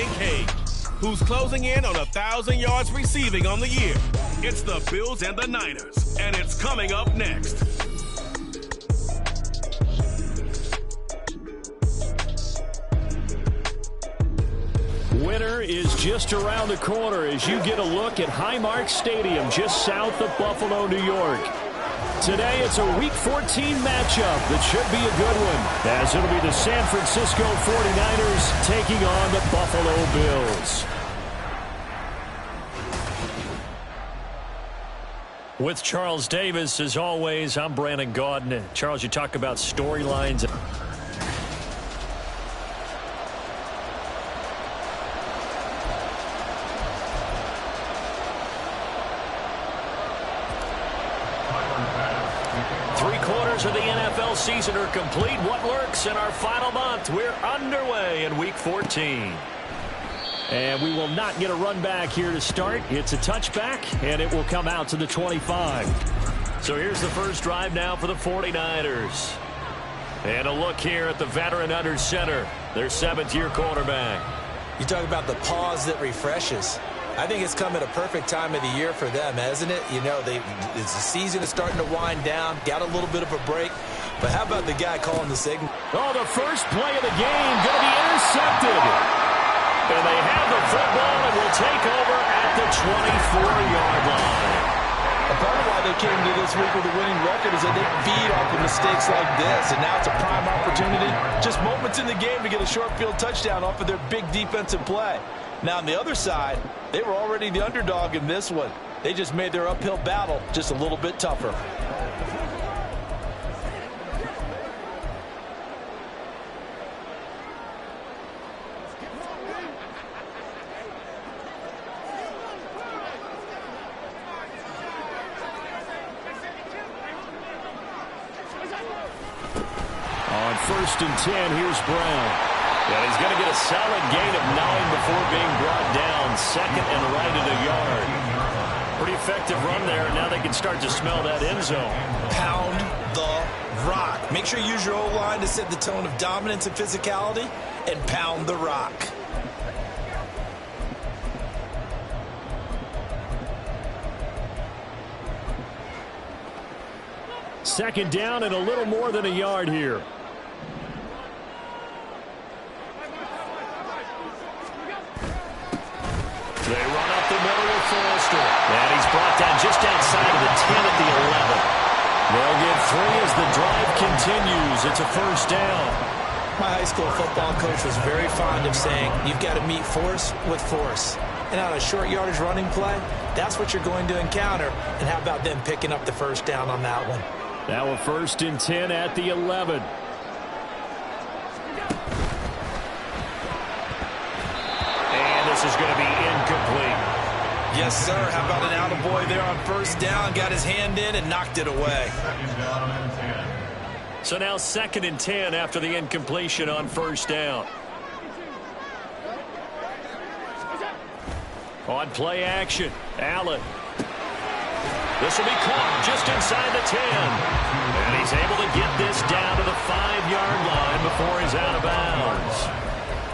Kincaid, who's closing in on 1,000 yards receiving on the year. It's the Bills and the Niners, and it's coming up next. Winter is just around the corner as you get a look at Highmark Stadium just south of Buffalo, New York. Today it's a Week 14 matchup that should be a good one, as it'll be the San Francisco 49ers taking on the Buffalo Bills. With Charles Davis, as always, I'm Brandon Gaudin. Charles, you talk about storylines. Three-quarters of the NFL season are complete. What lurks in our final month? We're underway in Week 14. And we will not get a run back here to start. It's a touchback, and it will come out to the 25. So here's the first drive now for the 49ers. And a look here at the veteran under center, their seventh-year quarterback. You talk about the pause that refreshes. I think it's come at a perfect time of the year for them, hasn't it? You know, the season is starting to wind down, got a little bit of a break. But how about the guy calling the signal? Oh, the first play of the game going to be intercepted. And they have the football and will take over at the 24-yard line. A part of why they came to this week with a winning record is that they feed off of mistakes like this. And now it's a prime opportunity, just moments in the game to get a short field touchdown off of their big defensive play. Now, on the other side, they were already the underdog in this one. They just made their uphill battle just a little bit tougher. On 1st and 10, here's Brown. And he's going to get a solid gain of 9 before being brought down. Second and right at a yard. Pretty effective run there, and now they can start to smell that end zone. Pound the rock. Make sure you use your O-line to set the tone of dominance and physicality, and pound the rock. Second down and a little more than a yard here. They run up the middle with Forrester. And he's brought down just outside of the 10 at the 11. They'll get 3 as the drive continues. It's a first down. My high school football coach was very fond of saying, you've got to meet force with force. And on a short yardage running play, that's what you're going to encounter. And how about them picking up the first down on that one? Now a 1st and 10 at the 11. This is going to be incomplete. Yes, sir. How about an attaboy there on first down? Got his hand in and knocked it away. So now 2nd and 10 after the incompletion on first down. On play action, Allen. This will be caught just inside the 10. And he's able to get this down to the 5-yard line before he's out of bounds.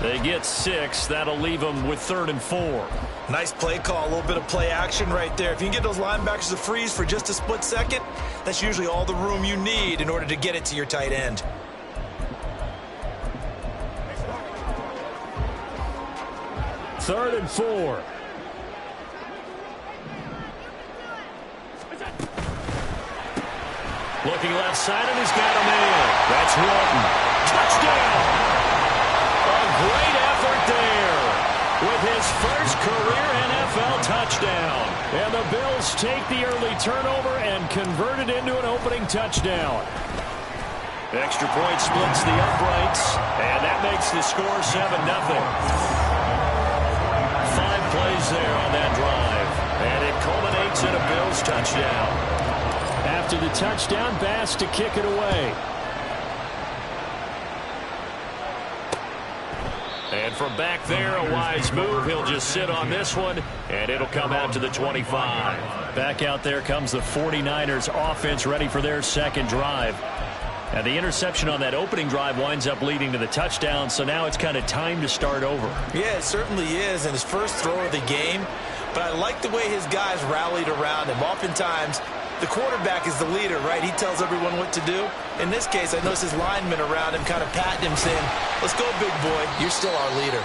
They get 6. That'll leave them with 3rd and 4. Nice play call. A little bit of play action right there. If you can get those linebackers to freeze for just a split second, that's usually all the room you need in order to get it to your tight end. Third and 4. Looking left side, and he's got a man. That's Walton. Touchdown! Great effort there with his first career NFL touchdown. And the Bills take the early turnover and convert it into an opening touchdown. Extra point splits the uprights, and that makes the score 7-0. 5 plays there on that drive, and it culminates in a Bills touchdown. After the touchdown, Bass to kick it away. And from back there, a wise move. He'll just sit on this one, and it'll come out to the 25. Back out there comes the 49ers offense ready for their second drive. And the interception on that opening drive winds up leading to the touchdown, so now it's kind of time to start over. Yeah, it certainly is, and his first throw of the game. But I like the way his guys rallied around him. Oftentimes, the quarterback is the leader, right? He tells everyone what to do. In this case, I noticed his linemen around him kind of patting him, saying, "Let's go, big boy. You're still our leader."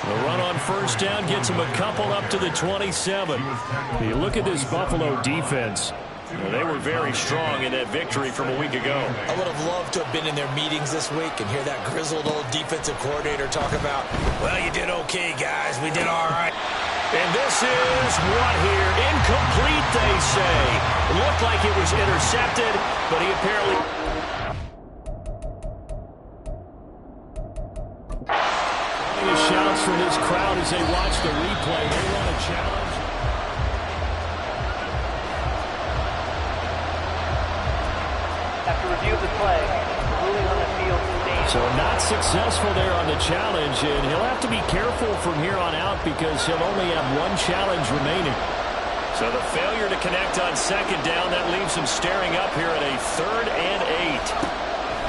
The run on first down gets him a couple up to the 27. You look at this Buffalo defense. They were very strong in that victory from a week ago. I would have loved to have been in their meetings this week and hear that grizzled old defensive coordinator talk about, "Well, you did okay, guys. We did all right." And this is what here? Incomplete, they say. It looked like it was intercepted, but he apparently... Shouts from this crowd as they watch the replay. They run a challenge. After review of the play, ruling on the field stays. So not successful there on the challenge, and he'll have to be careful from here on out because he'll only have one challenge remaining. So the failure to connect on second down, that leaves him staring up here at a 3rd and 8.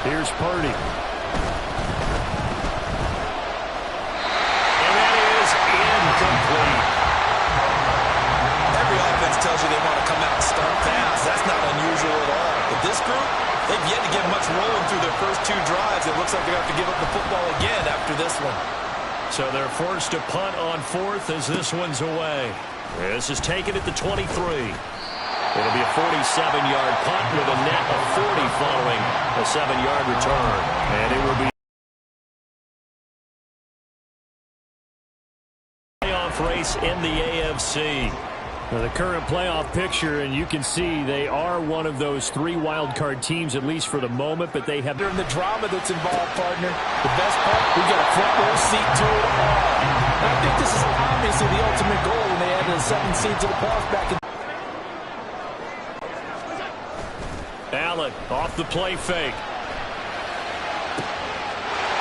Here's Purdy. And that is incomplete. Every offense tells you they want to come out and start fast. That's not unusual at all. But this group, they've yet to get much rolling through their first 2 drives. It looks like they're going to have to give up the football again after this one. So they're forced to punt on 4th as this one's away. This is taken at the 23. It'll be a 47-yard punt with a net of 40 following a 7-yard return. And it will be playoff race in the AFC. Now the current playoff picture, and you can see they are one of those 3 wild card teams, at least for the moment, but they have... During the drama that's involved, partner, the best part, we get a front row seat to it all. And I think this is obviously the ultimate goal when they added the 7 seed to the playoffs back in... Allen off the play fake.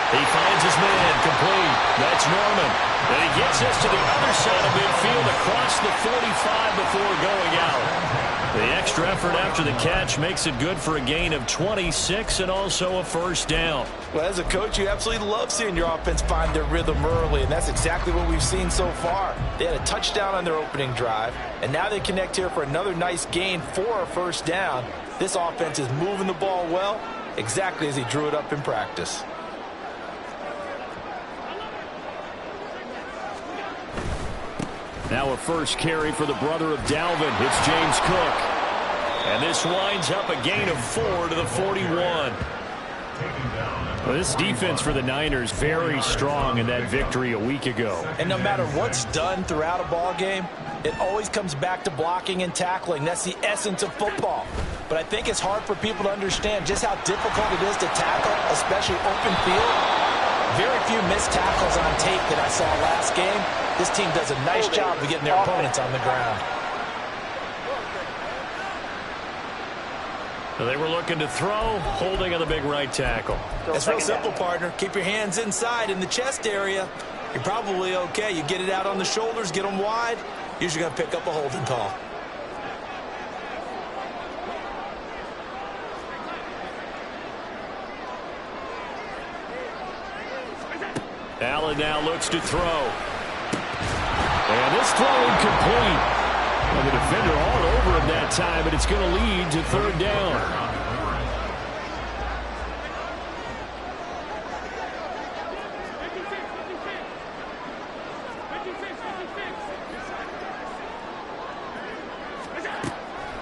He finds his man, complete. That's Norman. And he gets us to the other side of midfield across the 45 before going out. The extra effort after the catch makes it good for a gain of 26 and also a first down. Well, as a coach, you absolutely love seeing your offense find their rhythm early, and that's exactly what we've seen so far. They had a touchdown on their opening drive, and now they connect here for another nice gain for a first down. This offense is moving the ball well, exactly as he drew it up in practice. Now a first carry for the brother of Dalvin. It's James Cook. And this winds up a gain of 4 to the 41. Well, this defense for the Niners very strong in that victory a week ago. And no matter what's done throughout a ball game, it always comes back to blocking and tackling. That's the essence of football. But I think it's hard for people to understand just how difficult it is to tackle, especially open field. Very few missed tackles on tape that I saw last game. This team does a nice job of getting their opponents on the ground. So they were looking to throw, holding on the big right tackle. It's real simple, partner. Keep your hands inside in the chest area. You're probably okay. You get it out on the shoulders, get them wide. Usually going to pick up a holding call. Allen now looks to throw. And this throw incomplete. And the defender all over him that time, but it's going to lead to 3rd down.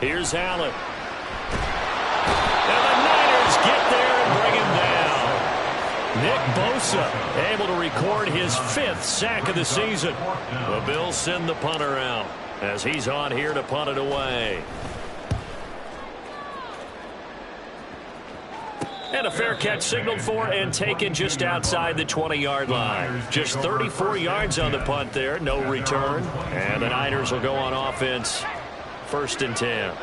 Here's Allen. And the Niners get there and bring him down. Nick Bosa able to record his 5th sack of the season. The Bills send the punter out as he's on here to punt it away. And a fair catch signaled for and taken just outside the 20-yard line. Just 34 yards on the punt there, no return. And the Niners will go on offense, 1st and 10.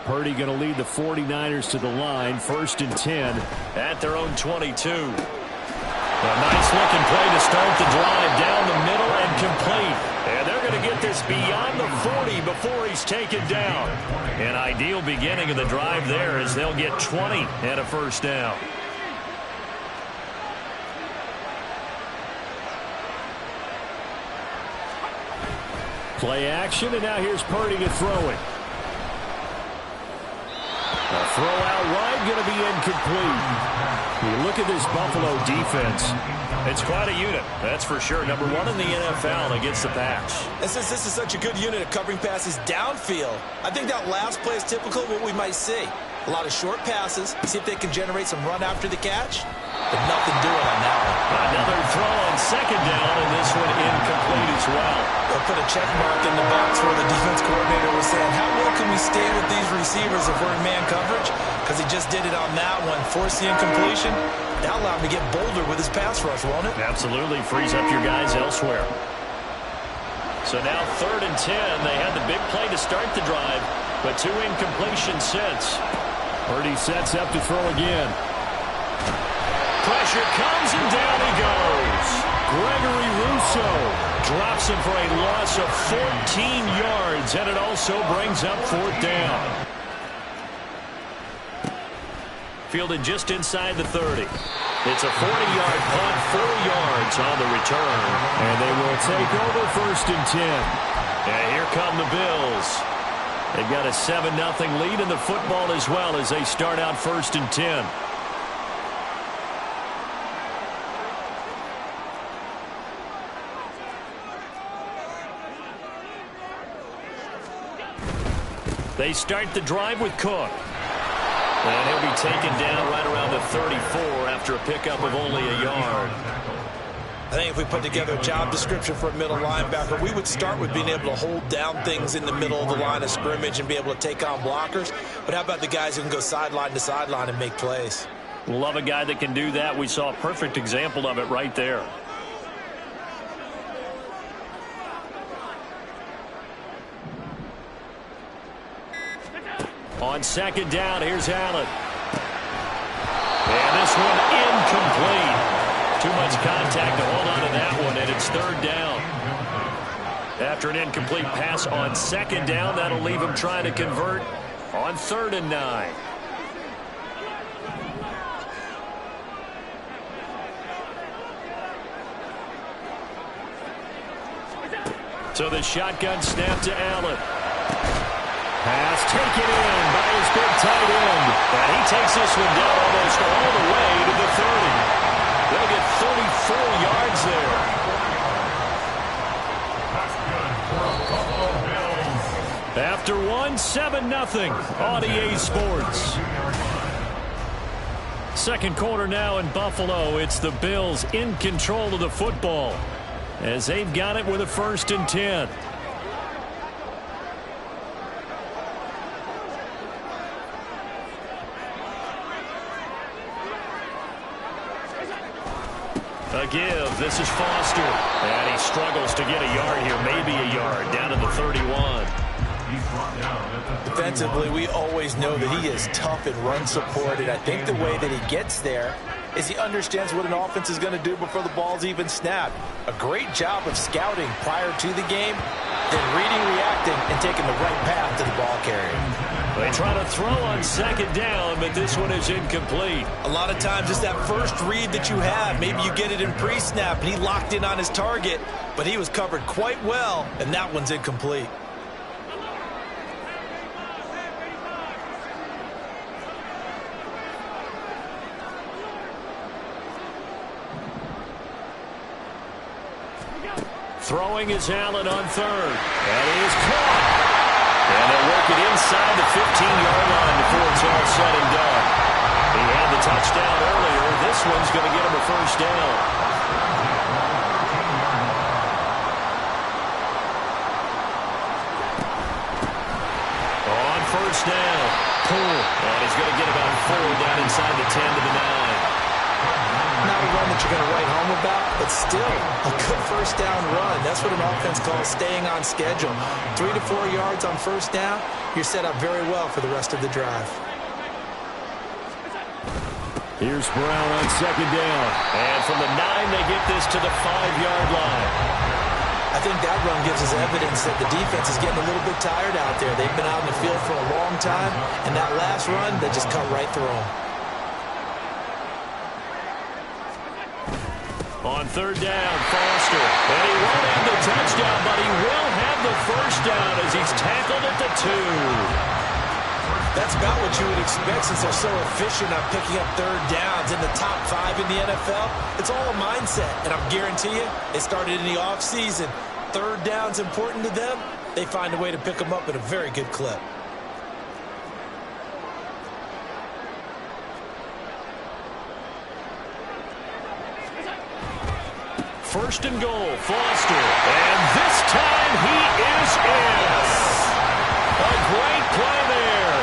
Purdy going to lead the 49ers to the line, 1st and 10 at their own 22. A nice looking play to start the drive down the middle and complete. And they're going to get this beyond the 40 before he's taken down. An ideal beginning of the drive there as they'll get 20 and a first down. Play action, and now here's Purdy to throw it. A throw out wide, going to be incomplete. You look at this Buffalo defense. It's quite a unit, that's for sure. Number one in the NFL against the pass. And since this is such a good unit at covering passes downfield, I think that last play is typical of what we might see. A lot of short passes, see if they can generate some run after the catch. But nothing doing on that one. Another throw on second down, and this one incomplete as well. They'll put a check mark in the box where the defense coordinator was saying, how well can we stay with these receivers if we're in man coverage? Because he just did it on that one, forced the incompletion. That allowed him to get bolder with his pass rush, won't it? Absolutely, frees up your guys elsewhere. So now 3rd and 10. They had the big play to start the drive, but 2 incompletions since. Purdy sets up to throw again. Pressure comes, and down he goes. Gregory Rousseau drops him for a loss of 14 yards, and it also brings up 4th down. Fielded just inside the 30. It's a 40-yard punt, 4 yards on the return, and they will take over 1st and 10. And here come the Bills. They've got a 7-0 lead in the football as well as they start out 1st and 10. They start the drive with Cook. And he'll be taken down right around the 34 after a pickup of only a yard. I think if we put together a job description for a middle linebacker, we would start with being able to hold down things in the middle of the line of scrimmage and be able to take on blockers. But how about the guys who can go sideline to sideline and make plays? Love a guy that can do that. We saw a perfect example of it right there. On second down, here's Allen. And this one incomplete. Too much contact to hold on to that one, and it's 3rd down. After an incomplete pass on second down, that'll leave him trying to convert on 3rd and 9. So the shotgun snap to Allen. Pass taken in by his big tight end. And he takes this one down almost all the way to the 30. They'll get 34 yards there. After one, 7-0 on EA Sports. Second quarter now in Buffalo. It's the Bills in control of the football as they've got it with a 1st and 10. A give. This is Foster. And he struggles to get a yard here. Maybe a yard. Down to the 31. Defensively, we always know that he is tough in run support. And I think the way that he gets there is he understands what an offense is going to do before the ball's even snapped. A great job of scouting prior to the game, then reading, reacting, and taking the right path to the ball carrier. They try to throw on second down, but this one is incomplete. A lot of times it's that first read that you have. Maybe you get it in pre-snap, and he locked in on his target, but he was covered quite well, and that one's incomplete. Throwing is Allen on 3rd. And he is caught. And they'll work it inside the 15-yard line before it's all said and done. He had the touchdown earlier. This one's going to get him a 1st down. On 1st down, Poole. And he's going to get about 4 down inside the 10 to the 9. Not a run that you're going to write home about, but still a good 1st down run. That's what an offense calls staying on schedule. 3 to 4 yards on 1st down, you're set up very well for the rest of the drive. Here's Brown on second down. And from the 9, they get this to the 5-yard line. I think that run gives us evidence that the defense is getting a little bit tired out there. They've been out in the field for a long time, and that last run, they just cut right through them. On third down, Foster. And he won't have the touchdown, but he will have the first down as he's tackled at the 2. That's about what you would expect since they're so efficient on picking up third downs in the top 5 in the NFL. It's all a mindset, and I guarantee you, it started in the offseason. Third down's important to them. They find a way to pick them up at a very good clip. First and goal, Foster. And this time he is in. A great play there.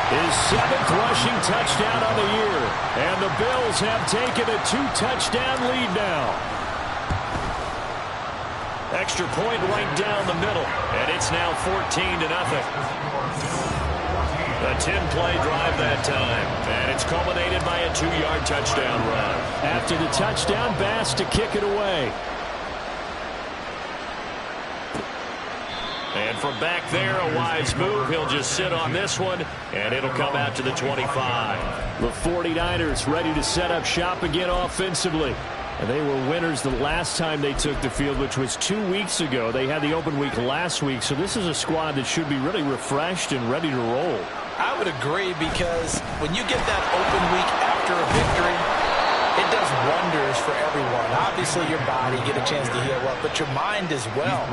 His 7th rushing touchdown on the year. And the Bills have taken a 2-touchdown lead now. Extra point right down the middle. And it's now 14-0. A 10-play drive that time. And it's culminated by a 2-yard touchdown run. After the touchdown, Bass to kick it away. And from back there, a wise move. He'll just sit on this one, and it'll come out to the 25. The 49ers ready to set up shop again offensively. And they were winners the last time they took the field, which was 2 weeks ago. They had the open week last week, so this is a squad that should be really refreshed and ready to roll. I would agree, because when you get that open week after a victory, it does wonders for everyone. Obviously, your body, get a chance to heal up, but your mind as well.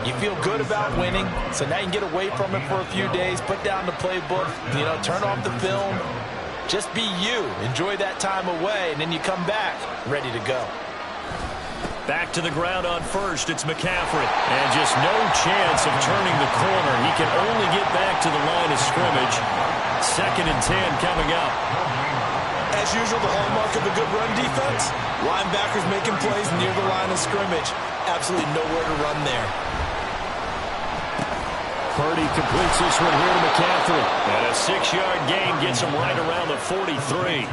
You feel good about winning, so now you can get away from it for a few days, put down the playbook, turn off the film. Just be you. Enjoy that time away, and then you come back ready to go. Back to the ground on first. It's McCaffrey. And just no chance of turning the corner. He can only get back to the line of scrimmage. 2nd and 10 coming up. As usual, the hallmark of a good run defense, linebackers making plays near the line of scrimmage. Absolutely nowhere to run there. Purdy completes this one here to McCaffrey. And a 6-yard gain gets him right around the 43.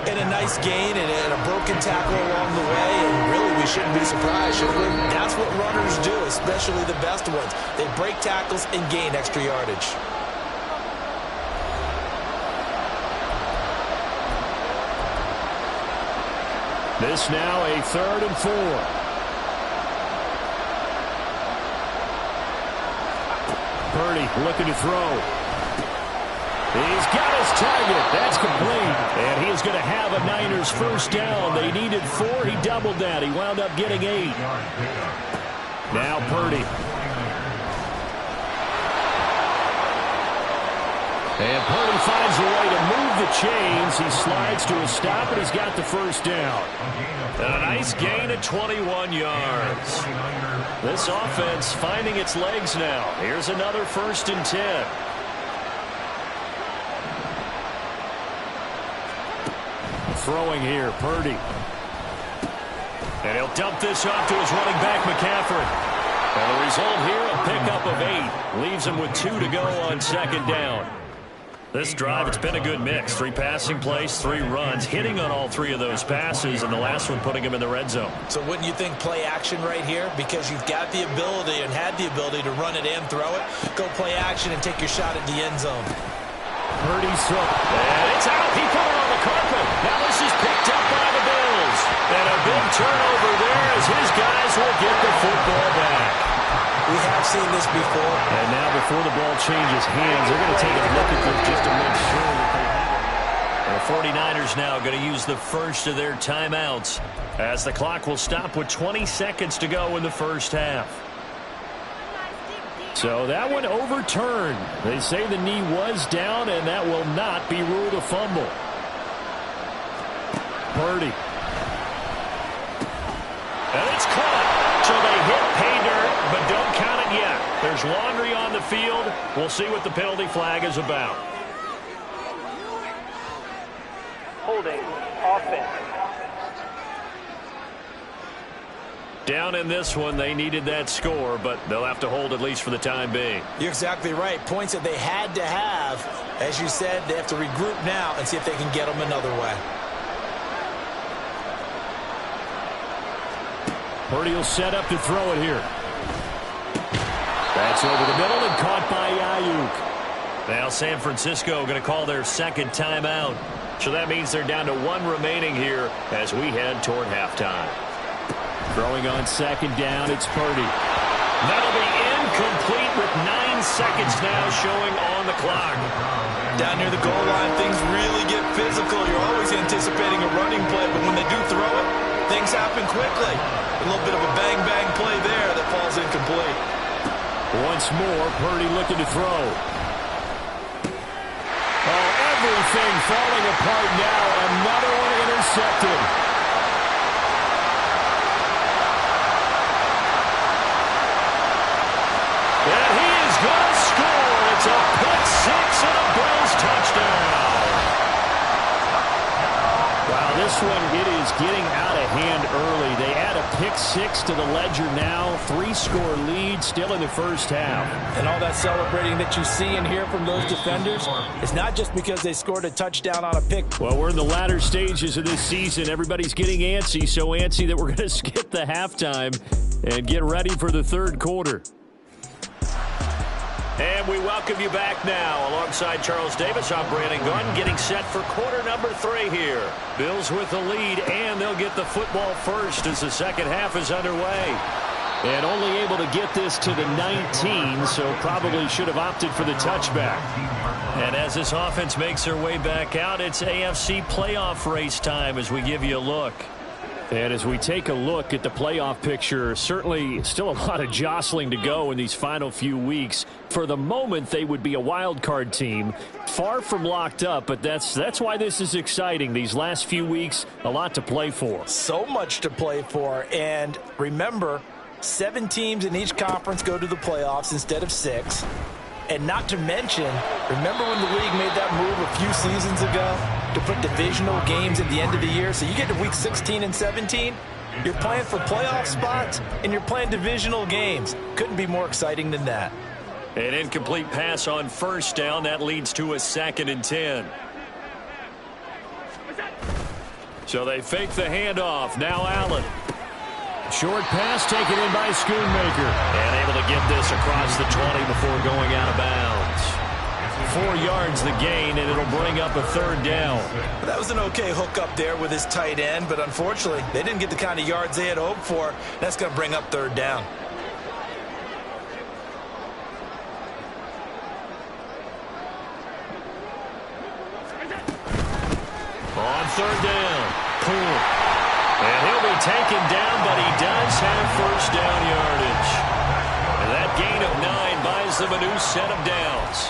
And a nice gain and a broken tackle along the way. And really, we shouldn't be surprised, should we? That's what runners do, especially the best ones. They break tackles and gain extra yardage. This now a 3rd and 4. Purdy looking to throw. He's got his target. That's complete. And he is going to have a Niners first down. They needed 4. He doubled that. He wound up getting 8. Now Purdy. And Purdy finds a way to move the chains. He slides to a stop, and he's got the first down. And a nice gain of 21 yards. This offense finding its legs now. Here's another 1st and 10. Throwing here, Purdy. And he'll dump this off to his running back, McCaffrey. And the result here, a pickup of 8. Leaves him with 2 to go on 2nd down. This drive, it's been a good mix. 3 passing plays, 3 runs, hitting on all 3 of those passes, and the last one putting him in the red zone. So wouldn't you think play action right here? Because you've got the ability and had the ability to run it and throw it. Go play action and take your shot at the end zone. Purdy's throw. And it's out. He put it on the carpet. Now this is picked up by the Bills. And a big turnover there as his guys will get the football back. We have seen this before. And now before the ball changes hands, they're going to take a look at this just to make sure that they have it. The 49ers now going to use the first of their timeouts as the clock will stop with 20 seconds to go in the first half. So that one overturned. They say the knee was down, and that will not be ruled a fumble. Purdy. And it's caught. So they hit pay dirt, but don't count it yet. There's laundry on the field. We'll see what the penalty flag is about. Holding, offense. Down in this one, they needed that score, but they'll have to hold at least for the time being. You're exactly right. Points that they had to have. As you said, they have to regroup now and see if they can get them another way. Purdy will set up to throw it here. That's over the middle and caught by Ayuk. Now San Francisco going to call their second timeout. So that means they're down to 1 remaining here as we head toward halftime. Throwing on second down, it's Purdy. That'll be incomplete with 9 seconds now showing on the clock. Down near the goal line, things really get physical. You're always anticipating a running play, but when they do throw it, things happen quickly. A little bit of a bang-bang play there that falls incomplete. Once more, Purdy looking to throw. Oh, everything falling apart now. Another one intercepted. And he is going to score. It's a pick six and a Bills touchdown. Wow, this one, it is getting out of hand early. They add a pick six to the ledger now. 3-score lead still in the first half. And all that celebrating that you see and hear from those defenders, it's not just because they scored a touchdown on a pick. Well, we're in the latter stages of this season. Everybody's getting antsy, so antsy that we're going to skip the halftime and get ready for the third quarter. And we welcome you back now. Alongside Charles Davis, I'm Brandon Gunn, getting set for quarter number 3 here. Bills with the lead, and they'll get the football first as the second half is underway. And only able to get this to the 19, so probably should have opted for the touchback. And as this offense makes their way back out, it's AFC playoff race time as we give you a look. And as we take a look at the playoff picture, certainly still a lot of jostling to go in these final few weeks. For the moment, they would be a wild card team, far from locked up, but that's why this is exciting. These last few weeks, a lot to play for. So much to play for, and remember, 7 teams in each conference go to the playoffs instead of 6. And not to mention, remember when the league made that move a few seasons ago to put divisional games at the end of the year? So you get to week 16 and 17, you're playing for playoff spots, and you're playing divisional games. Couldn't be more exciting than that. An incomplete pass on first down. That leads to a 2nd and 10. So they fake the handoff. Now Allen. Short pass taken in by Schoonmaker. And able to get this across the 20 before going out of bounds. 4 yards the gain, and it'll bring up a 3rd down. That was an okay hookup there with his tight end, but unfortunately, they didn't get the kind of yards they had hoped for. That's going to bring up 3rd down. On 3rd down, Poole. And he'll be taken down, but he does have first down yardage. And that gain of 9 buys them a new set of downs.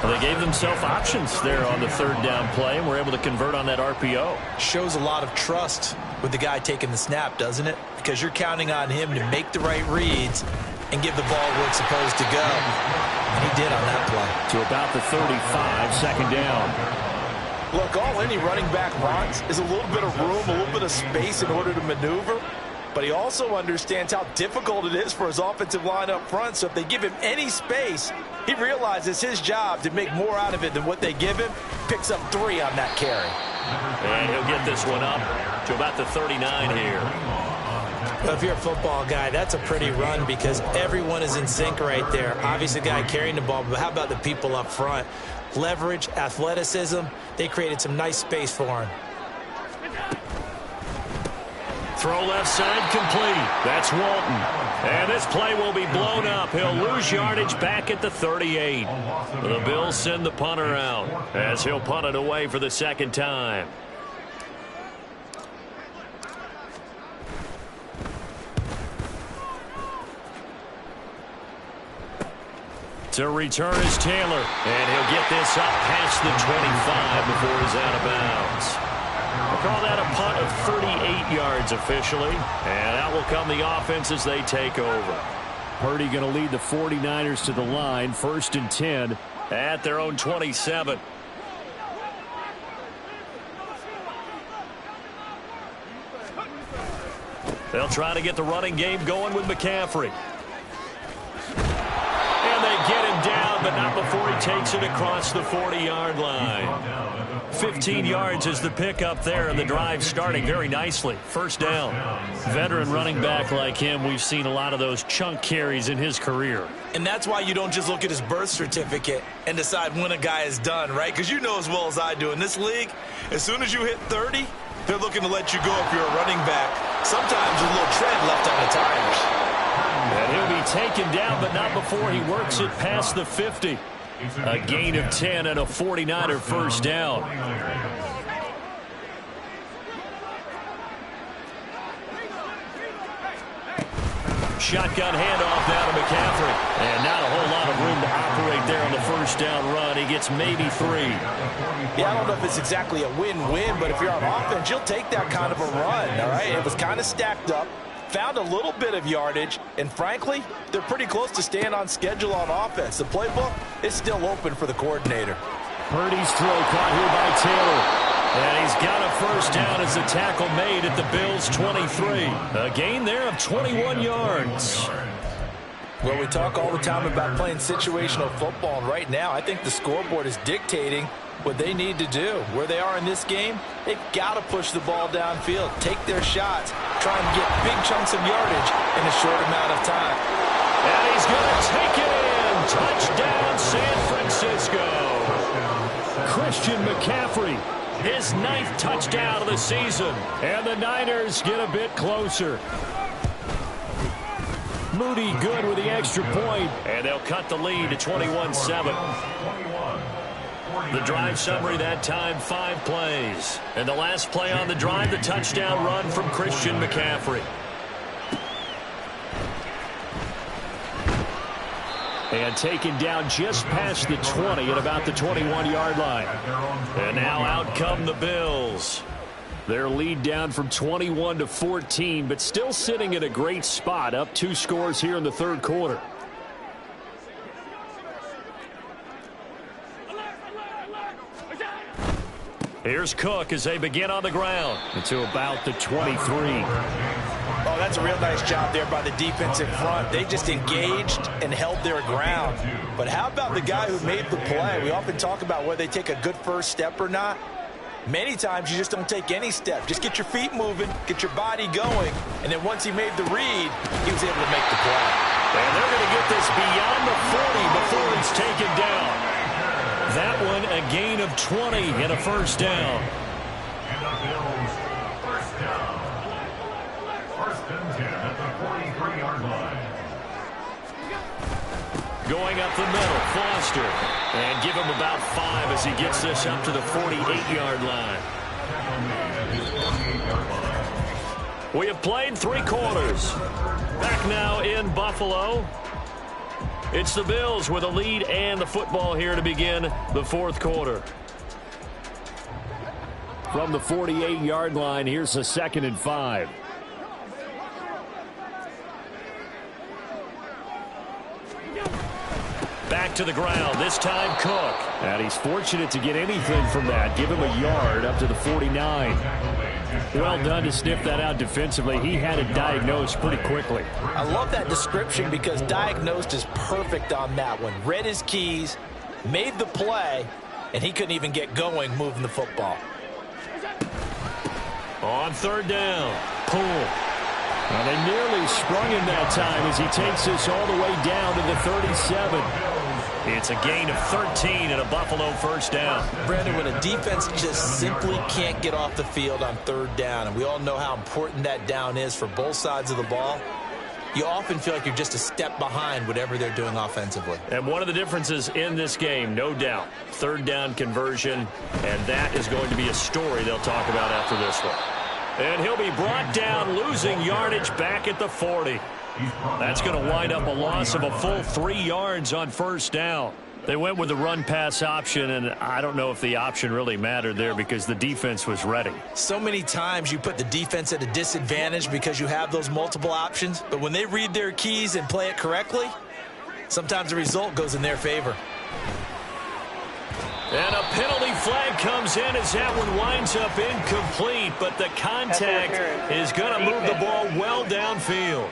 Well, they gave themselves options there on the 3rd down play, and were able to convert on that RPO. Shows a lot of trust with the guy taking the snap, doesn't it? Because you're counting on him to make the right reads and give the ball where it's supposed to go. And he did on that play. To about the 35, 2nd down. Look, all any running back wants is a little bit of room, a little bit of space in order to maneuver. But he also understands how difficult it is for his offensive line up front. So if they give him any space, he realizes his job to make more out of it than what they give him. Picks up 3 on that carry. And he'll get this one up to about the 39 here. Well, if you're a football guy, that's a pretty run because everyone is in sync right there. Obviously, the guy carrying the ball, but how about the people up front? Leverage, athleticism, they created some nice space for him. Throw left side complete. That's Walton. And this play will be blown up. He'll lose yardage back at the 38. The Bills send the punter out as he'll punt it away for the 2nd time. To return is Taylor, and he'll get this up past the 25 before he's out of bounds. We'll call that a punt of 38 yards officially, and out will come the offense as they take over. Purdy going to lead the 49ers to the line, 1st and 10 at their own 27. They'll try to get the running game going with McCaffrey. And they get him down down, but not before he takes it across the 40-yard line. 15 yards is the pickup there, and the drive starting very nicely. First down. Veteran running back like him, we've seen a lot of those chunk carries in his career. And that's why you don't just look at his birth certificate and decide when a guy is done, right? Because you know as well as I do, in this league, as soon as you hit 30, they're looking to let you go if you're a running back. Sometimes a little tread left on the tires. And he'll be taken down, but not before he works it past the 50. A gain of 10 and a 49er first down. Shotgun handoff now to McCaffrey. And not a whole lot of room to operate there on the first down run. He gets maybe 3. Yeah, I don't know if it's exactly a win-win, but if you're on offense, you'll take that kind of a run, all right? It was kind of stacked up, found a little bit of yardage, and frankly, they're pretty close to staying on schedule on offense. The playbook is still open for the coordinator. Purdy's throw caught here by Taylor. And he's got a first down as the tackle made at the Bills' 23. A gain there of 21 yards. Well, we talk all the time about playing situational football, and right now I think the scoreboard is dictating what they need to do. Where they are in this game, they've got to push the ball downfield, take their shots, try and get big chunks of yardage in a short amount of time. And he's going to take it in. Touchdown, San Francisco. Christian McCaffrey, his 9th touchdown of the season. And the Niners get a bit closer. Moody good with the extra point. And they'll cut the lead to 21-7. The drive summary that time, 5 plays. And the last play on the drive, the touchdown run from Christian McCaffrey. And taken down just past the 20 at about the 21-yard line. And now out come the Bills. Their lead down from 21 to 14, but still sitting in a great spot, up 2 scores here in the third quarter. Here's Cook as they begin on the ground to about the 23. Oh, that's a real nice job there by the defensive front. They just engaged and held their ground. But how about the guy who made the play? We often talk about whether they take a good first step or not. Many times you just don't take any step. Just get your feet moving, get your body going, and then once he made the read, he was able to make the play. And they're going to get this beyond the 40 before it's taken down. That one a gain of 20 and a first down. And the Bills first down. First and 10 at the 43-yard line. Going up the middle, Foster. And give him about 5 as he gets this up to the 48-yard line. We have played 3 quarters. Back now in Buffalo. It's the Bills with a lead and the football here to begin the fourth quarter. From the 48-yard line, here's a 2nd and 5. Back to the ground, this time Cook. And he's fortunate to get anything from that. Give him a yard up to the 49. Well done to sniff that out defensively. He had it diagnosed pretty quickly. I love that description because diagnosed is perfect on that one. Read his keys, made the play, and he couldn't even get going moving the football. On 3rd down, Poole. Well, they nearly sprung him that time as he takes this all the way down to the 37. It's a gain of 13 and a Buffalo first down. Brandon, when a defense just simply can't get off the field on 3rd down, and we all know how important that down is for both sides of the ball, you often feel like you're just a step behind whatever they're doing offensively. And one of the differences in this game, no doubt, 3rd down conversion, and that is going to be a story they'll talk about after this one. And he'll be brought down, losing yardage back at the 40. That's going to wind up a loss of a full 3 yards on 1st down. They went with the run-pass option, and I don't know if the option really mattered there because the defense was ready. So many times you put the defense at a disadvantage because you have those multiple options, but when they read their keys and play it correctly, sometimes the result goes in their favor. And a penalty flag comes in as that one winds up incomplete, but the contact is going to move the ball well downfield.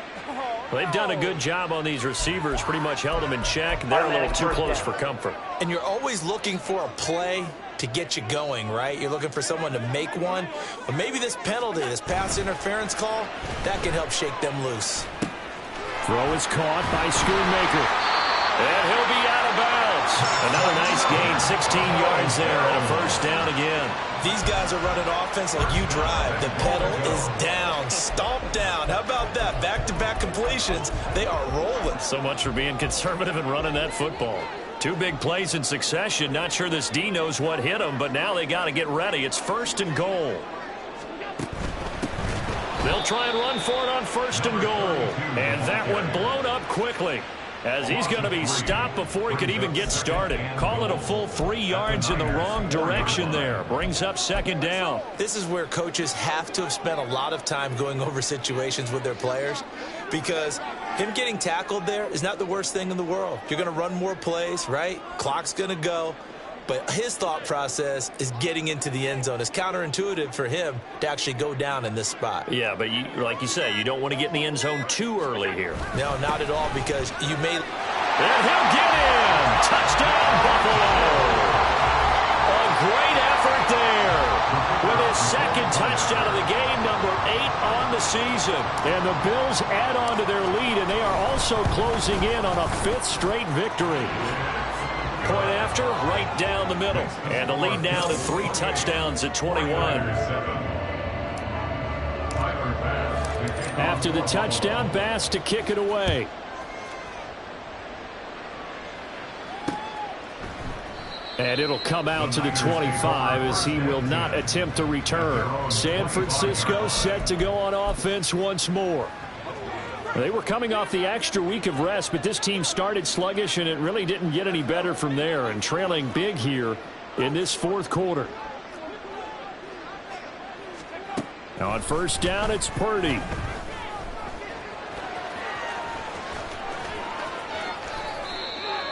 They've done a good job on these receivers, pretty much held them in check. They're a little too close for comfort. And you're always looking for a play to get you going, right? You're looking for someone to make one. But maybe this penalty, this pass interference call, that can help shake them loose. Throw is caught by Schoonmaker. And he'll be out of bounds. Another nice gain, 16 yards there, and a first down again. These guys are running offense like you drive. The pedal is down, stomp down. How about that? Back-to-back completions. They are rolling. So much for being conservative and running that football. Two big plays in succession. Not sure this D knows what hit him, but now they got to get ready. It's 1st and goal. They'll try and run for it on 1st and goal. And that one blown up quickly, as he's going to be stopped before he could even get started. Call it a full 3 yards in the wrong direction there. Brings up 2nd down. This is where coaches have to have spent a lot of time going over situations with their players, because him getting tackled there is not the worst thing in the world. You're going to run more plays, right? Clock's going to go. But his thought process is getting into the end zone. It's counterintuitive for him to actually go down in this spot. Yeah, but like you say, you don't want to get in the end zone too early here. No, not at all, because you may... And he'll get in! Touchdown, Buffalo! A great effort there with his 2nd touchdown of the game, number 8 on the season. And the Bills add on to their lead, and they are also closing in on a 5th straight victory. Point after, right down the middle. And the lead now to 3 touchdowns at 21. After the touchdown, Bass to kick it away. And it'll come out to the 25 as he will not attempt a return. San Francisco set to go on offense once more. They were coming off the extra week of rest, but this team started sluggish, and it really didn't get any better from there, and trailing big here in this 4th quarter. Now on 1st down, it's Purdy.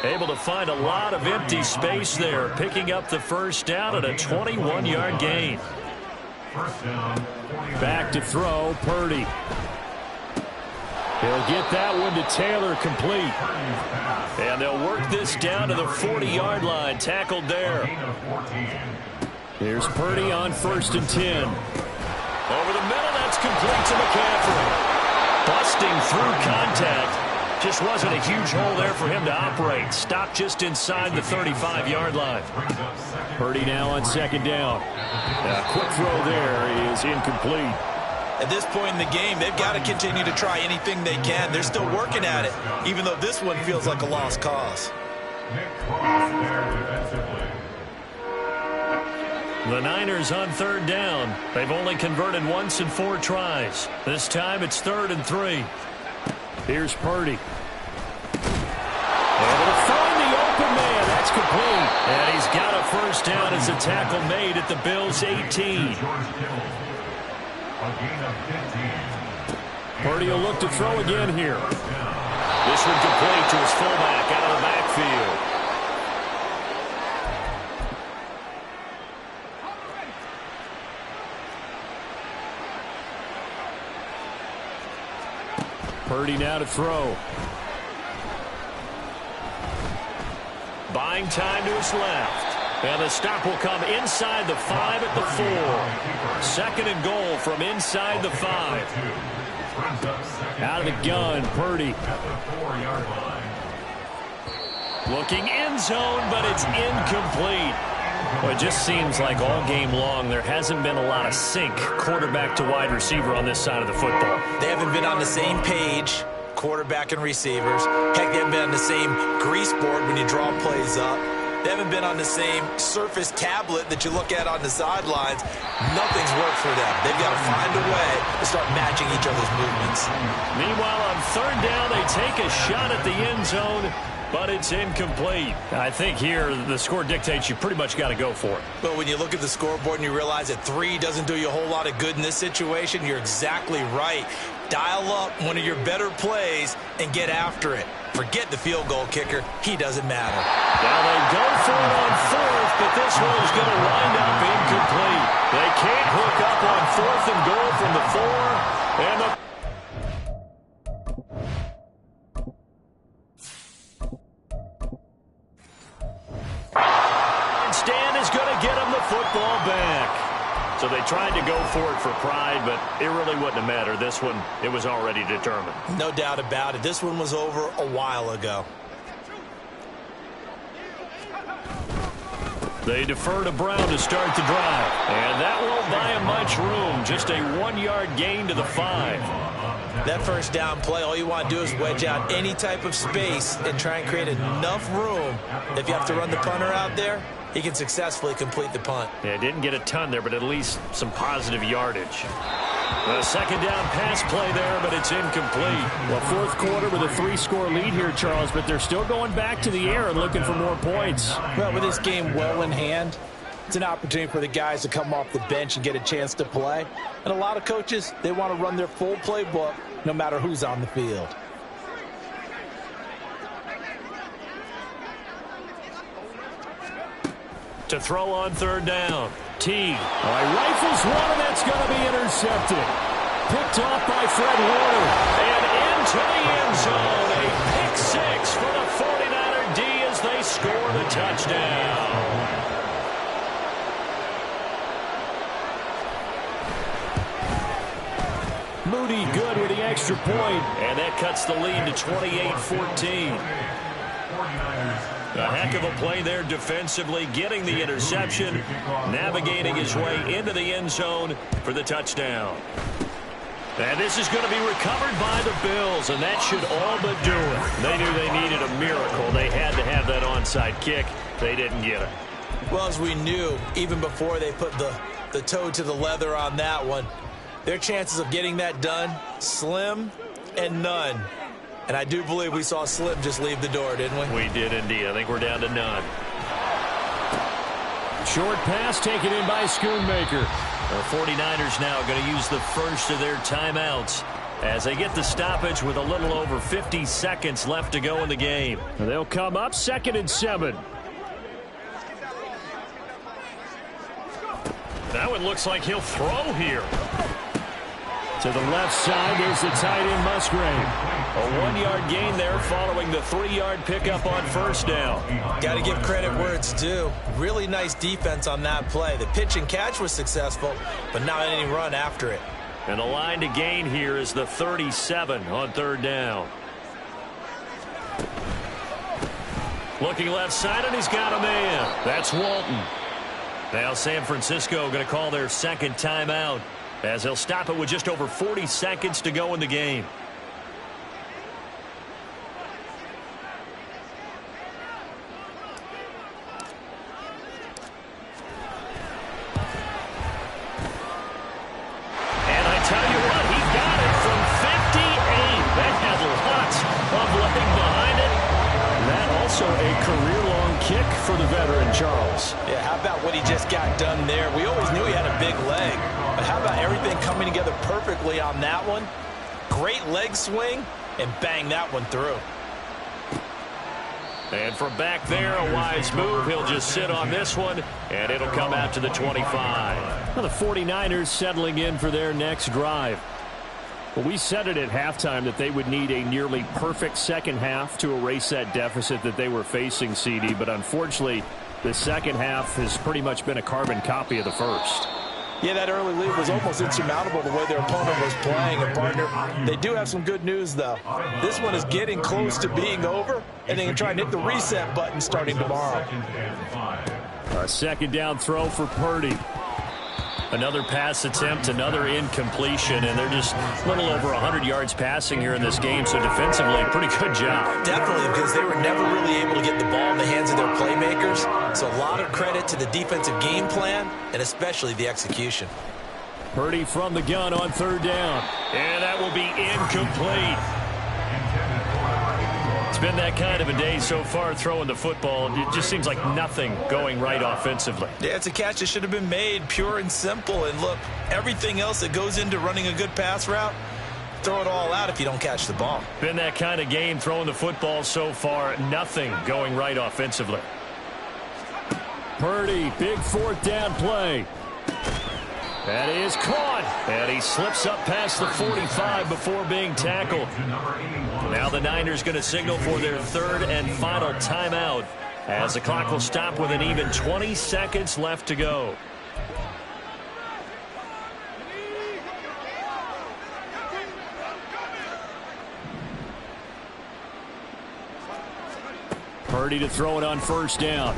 Able to find a lot of empty space there, picking up the 1st down at a 21-yard gain. Back to throw, Purdy. He'll get that one to Taylor, complete. And they'll work this down to the 40-yard line, tackled there. Here's Purdy on 1st and 10. Over the middle, that's complete to McCaffrey. Busting through contact. Just wasn't a huge hole there for him to operate. Stopped just inside the 35-yard line. Purdy now on 2nd down. A quick throw there is incomplete. At this point in the game, they've got to continue to try anything they can. They're still working at it, even though this one feels like a lost cause. The Niners on 3rd down. They've only converted once in 4 tries. This time it's 3rd and 3. Here's Purdy. Able to find the open man. That's complete. And he's got a 1st down as a tackle made at the Bills' 18. Purdy will look to throw again here. This one complete to his fullback out of the backfield. Purdy now to throw. Buying time to his left. And the stop will come inside the 5 at the 4. 2nd and goal from inside the 5. Out of the gun, Purdy. Looking end zone, but it's incomplete. Well, it just seems like all game long there hasn't been a lot of sync quarterback to wide receiver on this side of the football. They haven't been on the same page, quarterback and receivers. Heck, they haven't been on the same grease board when you draw plays up. They haven't been on the same Surface tablet that you look at on the sidelines. Nothing's worked for them. They've got to find a way to start matching each other's movements. Meanwhile, on 3rd down, they take a shot at the end zone, but it's incomplete. I think here the score dictates you pretty much got to go for it. But when you look at the scoreboard and you realize that 3 doesn't do you a whole lot of good in this situation, you're exactly right. Dial up one of your better plays and get after it. Forget the field goal kicker. He doesn't matter. Now they go for it on fourth, but this one is going to wind up incomplete. They can't hook up on 4th and goal from the 4. And the stand is going to get him the football back. So they tried to go for it for pride, but it really wouldn't have mattered. This one, it was already determined. No doubt about it. This one was over a while ago. They defer to Brown to start the drive. And that won't buy him much room. Just a 1-yard gain to the 5. That first down play, all you want to do is wedge out any type of space and try and create enough room. If you have to run the punter out there, he can successfully complete the punt. Yeah, didn't get a ton there, but at least some positive yardage. A second down pass play there, but it's incomplete. Well, fourth quarter with a 3-score lead here, Charles, but they're still going back to the air and looking for more points. Well, with this game well in hand, it's an opportunity for the guys to come off the bench and get a chance to play. And a lot of coaches, they want to run their full playbook no matter who's on the field. To throw on third down. Teague. All right, rifles one, and that's going to be intercepted. Picked off by Fred Warner. And into the end zone. A pick 6 for the 49er D as they score the touchdown. Moody good with the extra point. And that cuts the lead to 28-14. A heck of a play there defensively, getting the interception, navigating his way into the end zone for the touchdown. And this is going to be recovered by the Bills, and that should all but do it. They knew they needed a miracle. They had to have that onside kick. They didn't get it. Well, as we knew, even before they put the toe to the leather on that one, their chances of getting that done, slim and none. And I do believe we saw Slim just leave the door, didn't we? We did indeed. I think we're down to none. Short pass taken in by Schoonmaker. The 49ers now going to use the first of their timeouts as they get the stoppage with a little over 50 seconds left to go in the game. They'll come up 2nd and 7. That one looks like he'll throw here. To the left side, there's the tight end Musgrave. A 1-yard gain there following the 3-yard pickup on first down. Got to give credit where it's due. Really nice defense on that play. The pitch and catch was successful, but not any run after it. And the line to gain here is the 37 on third down. Looking left side, and he's got a man. That's Walton. Now San Francisco going to call their second timeout as they'll stop it with just over 40 seconds to go in the game. For the veteran, Charles. Yeah, how about what he just got done there? We always knew he had a big leg, but how about everything coming together perfectly on that one? Great leg swing, and bang that one through. And from back there, a wise move. He'll just sit on this one, and it'll come out to the 25. Well, the 49ers settling in for their next drive. Well, we said it at halftime that they would need a nearly perfect second half to erase that deficit that they were facing, CD. But unfortunately, the second half has pretty much been a carbon copy of the first. Yeah, that early lead was almost insurmountable the way their opponent was playing. And, partner, they do have some good news, though. This one is getting close to being over, and they can try and hit the reset button starting tomorrow. A second down throw for Purdy. Another pass attempt, another incompletion, and they're just a little over 100 yards passing here in this game, so defensively, pretty good job. Definitely, because they were never really able to get the ball in the hands of their playmakers, so a lot of credit to the defensive game plan and especially the execution. Purdy from the gun on third down. And that will be incomplete. It's been that kind of a day so far throwing the football. It just seems like nothing going right offensively. Yeah, it's a catch that should have been made, pure and simple. And look, everything else that goes into running a good pass route throw it all out if you don't catch the ball. Been that kind of game throwing the football so far. Nothing going right offensively. Purdy, big fourth down play. That is caught. And he slips up past the 45 before being tackled. Now the Niners going to signal for their third and final timeout, as the clock will stop with an even 20 seconds left to go. Purdy to throw it on first down.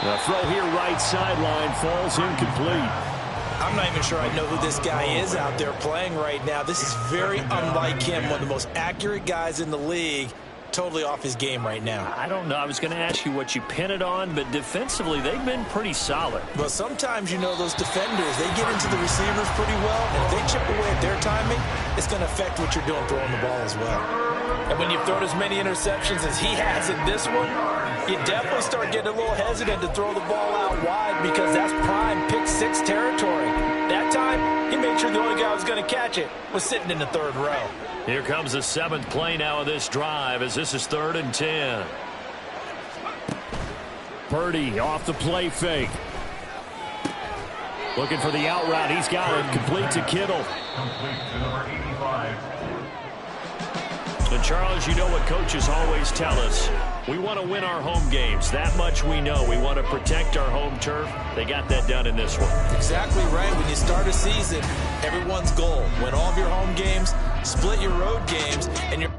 The throw here right sideline falls incomplete. I'm not even sure I know who this guy is out there playing right now. This is very unlike him, one of the most accurate guys in the league. Totally off his game right now. I don't know. I was going to ask you what you pin it on, but defensively they've been pretty solid. Well, sometimes, you know, those defenders, they get into the receivers pretty well, and if they chip away at their timing, it's going to affect what you're doing throwing the ball as well. And when you've thrown as many interceptions as he has in this one, you definitely start getting a little hesitant to throw the ball out wide, because that's prime pick six territory. That time, he made sure the only guy who was going to catch it was sitting in the third row. Here comes the seventh play now of this drive, as this is 3rd and 10. Purdy off the play fake. Looking for the out route. He's got it. Complete to Kittle. Complete to number 85. And Charles, you know what coaches always tell us. We want to win our home games. That much we know. We want to protect our home turf. They got that done in this one. Exactly right. When you start a season, everyone's goal: win all of your home games, split your road games, and you're